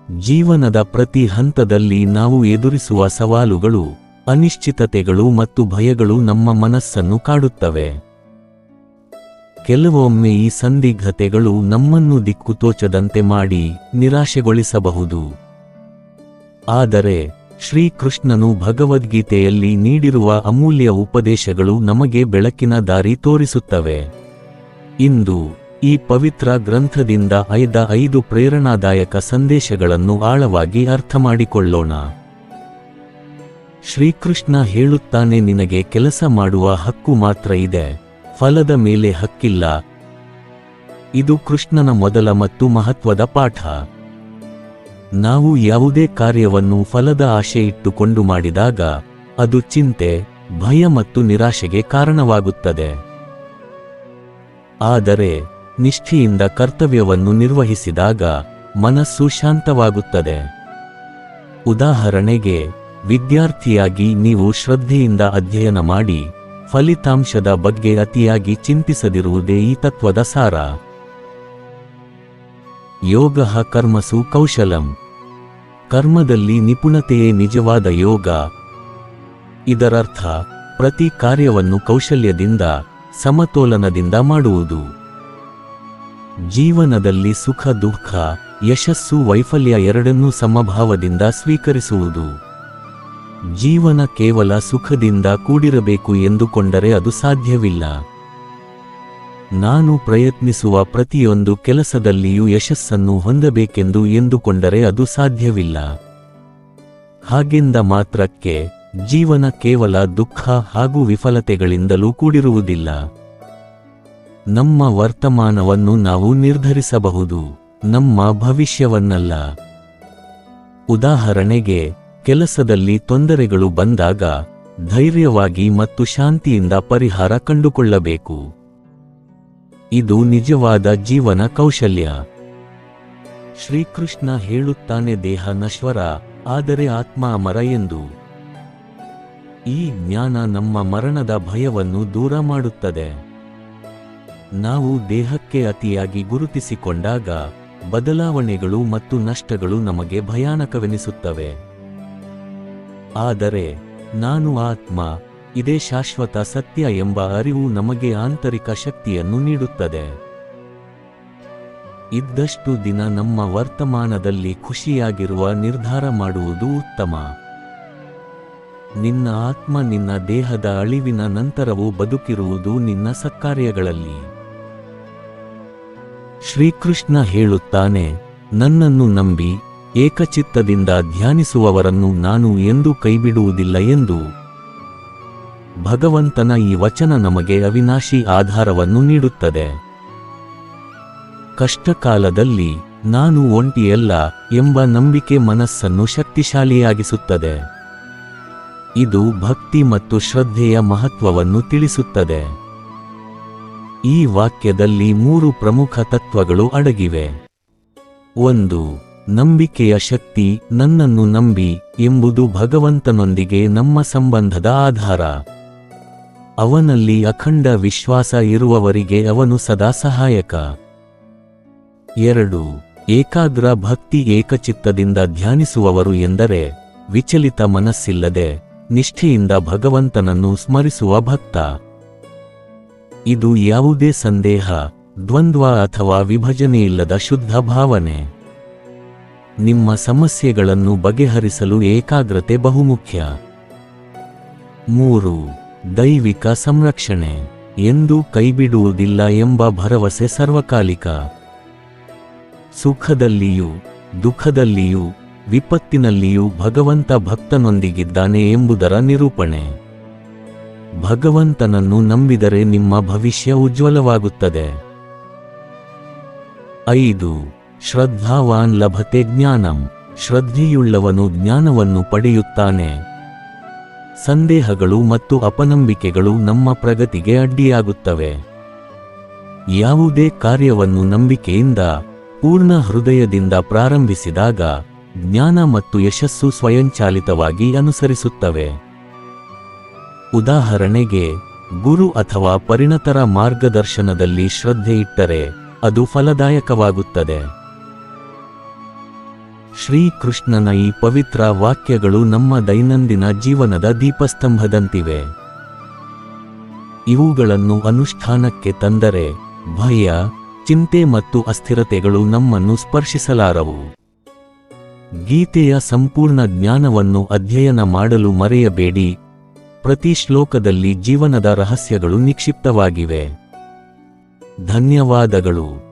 ಜೀವನದ ಪ್ರತಿ ಹಂತದಲ್ಲಿ ನಾವು ಎದುರಿಸುವ ಸವಾಲುಗಳು, ಅನಿಶ್ಚಿತತೆಗಳು ಮತ್ತು ಭಯಗಳು ನಮ್ಮ ಮನಸ್ಸನ್ನು ಕಾಡುತ್ತವೆ. ಕೆಲವೊಮ್ಮೆ ಈ ಸಂದಿಗ್ಧತೆಗಳು ನಮ್ಮನ್ನು ದಿಕ್ಕುತೋಚದಂತೆ ಮಾಡಿ ನಿರಾಶೆಗೊಳಿಸಬಹುದು. ಆದರೆ ಶ್ರೀಕೃಷ್ಣನು ಭಗವದ್ಗೀತೆಯಲ್ಲಿ ನೀಡಿರುವ ಅಮೂಲ್ಯ ಉಪದೇಶಗಳು ನಮಗೆ ಬೆಳಕಿನ ದಾರಿ ತೋರಿಸುತ್ತವೆ. ಇಂದು ಈ ಪವಿತ್ರ ಗ್ರಂಥದಿಂದ ಆಯ್ದ 5 ಪ್ರೇರಣಾದಾಯಕ ಸಂದೇಶಗಳನ್ನು ಆಳವಾಗಿ ಅರ್ಥಮಾಡಿಕೊಳ್ಳೋಣ. ಶ್ರೀಕೃಷ್ಣ ಹೇಳುತ್ತಾನೆ, ನಿನಗೆ ಕೆಲಸ ಮಾಡುವ ಹಕ್ಕು ಮಾತ್ರ ಇದೆ, ಫಲದ ಮೇಲೆ ಹಕ್ಕಿಲ್ಲ. ಇದು ಕೃಷ್ಣನ ಮೊದಲ ಮತ್ತು ಮಹತ್ವದ ಪಾಠ. ನಾವು ಯಾವುದೇ ಕಾರ್ಯವನ್ನು ಫಲದ ಆಶೆ ಇಟ್ಟುಕೊಂಡು ಮಾಡಿದಾಗ ಅದು ಚಿಂತೆ, ಭಯ ಮತ್ತು ನಿರಾಶೆಗೆ ಕಾರಣವಾಗುತ್ತದೆ. ಆದರೆ ನಿಷ್ಠೆಯಿಂದ ಕರ್ತವ್ಯವನ್ನು ನಿರ್ವಹಿಸಿದಾಗ ಮನಸ್ಸು ಶಾಂತವಾಗುತ್ತದೆ. ಉದಾಹರಣೆಗೆ, ವಿದ್ಯಾರ್ಥಿಯಾಗಿ ನೀವು ಶ್ರದ್ಧೆಯಿಂದ ಅಧ್ಯಯನ ಮಾಡಿ ಫಲಿತಾಂಶದ ಬಗ್ಗೆ ಅತಿಯಾಗಿ ಚಿಂತಿಸದಿರುವುದೇ ಈ ತತ್ವದ ಸಾರ. ಯೋಗಃ ಕರ್ಮಸು ಕೌಶಲಂ. ಕರ್ಮದಲ್ಲಿ ನಿಪುಣತೆಯೇ ನಿಜವಾದ ಯೋಗ. ಇದರರ್ಥ ಪ್ರತಿ ಕಾರ್ಯವನ್ನು ಕೌಶಲ್ಯದಿಂದ, ಸಮತೋಲನದಿಂದ ಮಾಡುವುದು. ಜೀವನದಲ್ಲಿ ಸುಖ ದುಃಖ, ಯಶಸ್ಸು ವೈಫಲ್ಯ ಎರಡನ್ನೂ ಸಮಭಾವದಿಂದ ಸ್ವೀಕರಿಸುವುದು. ಜೀವನ ಕೇವಲ ಸುಖದಿಂದ ಕೂಡಿರಬೇಕು ಎಂದುಕೊಂಡರೆ ಅದು ಸಾಧ್ಯವಿಲ್ಲ. ನಾನು ಪ್ರಯತ್ನಿಸುವ ಪ್ರತಿಯೊಂದು ಕೆಲಸದಲ್ಲಿಯೂ ಯಶಸ್ಸನ್ನು ಹೊಂದಬೇಕೆಂದು ಎಂದುಕೊಂಡರೆ ಅದು ಸಾಧ್ಯವಿಲ್ಲ. ಹಾಗೆಂದ ಮಾತ್ರಕ್ಕೆ ಜೀವನ ಕೇವಲ ದುಃಖ ಹಾಗೂ ವಿಫಲತೆಗಳಿಂದಲೂ ಕೂಡಿರುವುದಿಲ್ಲ. ನಮ್ಮ ವರ್ತಮಾನವನ್ನು ನಾವು ನಿರ್ಧರಿಸಬಹುದು, ನಮ್ಮ ಭವಿಷ್ಯವನ್ನಲ್ಲ. ಉದಾಹರಣೆಗೆ, ಕೆಲಸದಲ್ಲಿ ತೊಂದರೆಗಳು ಬಂದಾಗ ಧೈರ್ಯವಾಗಿ ಮತ್ತು ಶಾಂತಿಯಿಂದ ಪರಿಹಾರ ಕಂಡುಕೊಳ್ಳಬೇಕು. ಇದು ನಿಜವಾದ ಜೀವನ ಕೌಶಲ್ಯ. ಶ್ರೀಕೃಷ್ಣ ಹೇಳುತ್ತಾನೆ, ದೇಹ ನಶ್ವರ, ಆದರೆ ಆತ್ಮ ಅಮರ ಎಂದು. ಈ ಜ್ಞಾನ ನಮ್ಮ ಮರಣದ ಭಯವನ್ನು ದೂರ ಮಾಡುತ್ತದೆ. ನಾವು ದೇಹಕ್ಕೆ ಅತಿಯಾಗಿ ಗುರುತಿಸಿಕೊಂಡಾಗ ಬದಲಾವಣೆಗಳು ಮತ್ತು ನಷ್ಟಗಳು ನಮಗೆ ಭಯಾನಕವೆನಿಸುತ್ತವೆ. ಆದರೆ ನಾನು ಆತ್ಮ, ಇದೇ ಶಾಶ್ವತ ಸತ್ಯ ಎಂಬ ಅರಿವು ನಮಗೆ ಆಂತರಿಕ ಶಕ್ತಿಯನ್ನು ನೀಡುತ್ತದೆ. ಇದ್ದಷ್ಟು ದಿನ ನಮ್ಮ ವರ್ತಮಾನದಲ್ಲಿ ಖುಷಿಯಾಗಿರುವ ನಿರ್ಧಾರ ಮಾಡುವುದು ಉತ್ತಮ. ನಿನ್ನ ಆತ್ಮ ನಿನ್ನ ದೇಹದ ಅಳಿವಿನ ನಂತರವೂ ಬದುಕಿರುವುದು ನಿನ್ನ ಸತ್ಕಾರ್ಯಗಳಲ್ಲಿ. ಶ್ರೀಕೃಷ್ಣ ಹೇಳುತ್ತಾನೆ, ನನ್ನನ್ನು ನಂಬಿ ಏಕಚಿತ್ತದಿಂದ ಧ್ಯಾನಿಸುವವರನ್ನು ನಾನು ಎಂದೂ ಕೈಬಿಡುವುದಿಲ್ಲ ಎಂದು. ಭಗವಂತನ ಈ ವಚನ ನಮಗೆ ಅವಿನಾಶಿ ಆಧಾರವನ್ನು ನೀಡುತ್ತದೆ. ಕಷ್ಟಕಾಲದಲ್ಲಿ ನಾನು ಒಂಟಿಯಲ್ಲ ಎಂಬ ನಂಬಿಕೆ ಮನಸ್ಸನ್ನು ಶಕ್ತಿಶಾಲಿಯಾಗಿಸುತ್ತದೆ. ಇದು ಭಕ್ತಿ ಮತ್ತು ಶ್ರದ್ಧೆಯ ಮಹತ್ವವನ್ನು ತಿಳಿಸುತ್ತದೆ. ಈ ವಾಕ್ಯದಲ್ಲಿ 3 ಪ್ರಮುಖ ತತ್ವಗಳು ಅಡಗಿವೆ. 1. ನಂಬಿಕೆಯ ಶಕ್ತಿ. ನನ್ನನ್ನು ನಂಬಿ ಎಂಬುದು ಭಗವಂತನೊಂದಿಗೆ ನಮ್ಮ ಸಂಬಂಧದ ಆಧಾರ. ಅವನಲ್ಲಿ ಅಖಂಡ ವಿಶ್ವಾಸ ಇರುವವರಿಗೆ ಅವನು ಸದಾ ಸಹಾಯಕ. 2. ಏಕಾಗ್ರ ಭಕ್ತಿ. ಏಕಚಿತ್ತದಿಂದ ಧ್ಯಾನಿಸುವವರು ಎಂದರೆ ವಿಚಲಿತ ಮನಸ್ಸಿಲ್ಲದೆ ನಿಷ್ಠೆಯಿಂದ ಭಗವಂತನನ್ನು ಸ್ಮರಿಸುವ ಭಕ್ತ. ಇದು ಯಾವುದೇ ಸಂದೇಹ, ದ್ವಂದ್ವ ಅಥವಾ ವಿಭಜನೆಯಿಲ್ಲದ ಶುದ್ಧ ಭಾವನೆ. ನಿಮ್ಮ ಸಮಸ್ಯೆಗಳನ್ನು ಬಗೆಹರಿಸಲು ಏಕಾಗ್ರತೆ ಬಹುಮುಖ್ಯ. 3. ದೈವಿಕ ಸಂರಕ್ಷಣೆ. ಎಂದೂ ಕೈಬಿಡುವುದಿಲ್ಲ ಎಂಬ ಭರವಸೆ ಸರ್ವಕಾಲಿಕ. ಸುಖದಲ್ಲಿಯೂ ದುಃಖದಲ್ಲಿಯೂ ವಿಪತ್ತಿನಲ್ಲಿಯೂ ಭಗವಂತ ಭಕ್ತನೊಂದಿಗಿದ್ದಾನೆ ಎಂಬುದರ ನಿರೂಪಣೆ. ಭಗವಂತನನ್ನು ನಂಬಿದರೆ ನಿಮ್ಮ ಭವಿಷ್ಯ ಉಜ್ವಲವಾಗುತ್ತದೆ. 5. ಶ್ರದ್ಧಾವಾನ್ ಲಭತೆ ಜ್ಞಾನಂ. ಶ್ರದ್ಧೆಯುಳ್ಳವನು ಜ್ಞಾನವನ್ನು ಪಡೆಯುತ್ತಾನೆ. ಸಂದೇಹಗಳು ಮತ್ತು ಅಪನಂಬಿಕೆಗಳು ನಮ್ಮ ಪ್ರಗತಿಗೆ ಅಡ್ಡಿಯಾಗುತ್ತವೆ. ಯಾವುದೇ ಕಾರ್ಯವನ್ನು ನಂಬಿಕೆಯಿಂದ, ಪೂರ್ಣ ಹೃದಯದಿಂದ ಪ್ರಾರಂಭಿಸಿದಾಗ ಜ್ಞಾನ ಮತ್ತು ಯಶಸ್ಸು ಸ್ವಯಂಚಾಲಿತವಾಗಿ ಅನುಸರಿಸುತ್ತವೆ. ಉದಾಹರಣೆಗೆ, ಗುರು ಅಥವಾ ಪರಿಣತರ ಮಾರ್ಗದರ್ಶನದಲ್ಲಿ ಶ್ರದ್ಧೆ ಇಟ್ಟರೆ ಅದು ಫಲದಾಯಕವಾಗುತ್ತದೆ. ಶ್ರೀಕೃಷ್ಣನ ಈ ಪವಿತ್ರ ವಾಕ್ಯಗಳು ನಮ್ಮ ದೈನಂದಿನ ಜೀವನದ ದೀಪಸ್ತಂಭದಂತಿವೆ. ಇವುಗಳನ್ನು ಅನುಷ್ಠಾನಕ್ಕೆ ತಂದರೆ ಭಯ, ಚಿಂತೆ ಮತ್ತು ಅಸ್ಥಿರತೆಗಳು ನಮ್ಮನ್ನು ಸ್ಪರ್ಶಿಸಲಾರವು. ಗೀತೆಯ ಸಂಪೂರ್ಣ ಜ್ಞಾನವನ್ನು ಅಧ್ಯಯನ ಮಾಡಲು ಮರೆಯಬೇಡಿ. ಪ್ರತಿ ಶ್ಲೋಕದಲ್ಲಿ ಜೀವನದ ರಹಸ್ಯಗಳು ನಿಕ್ಷಿಪ್ತವಾಗಿವೆ. ಧನ್ಯವಾದಗಳು.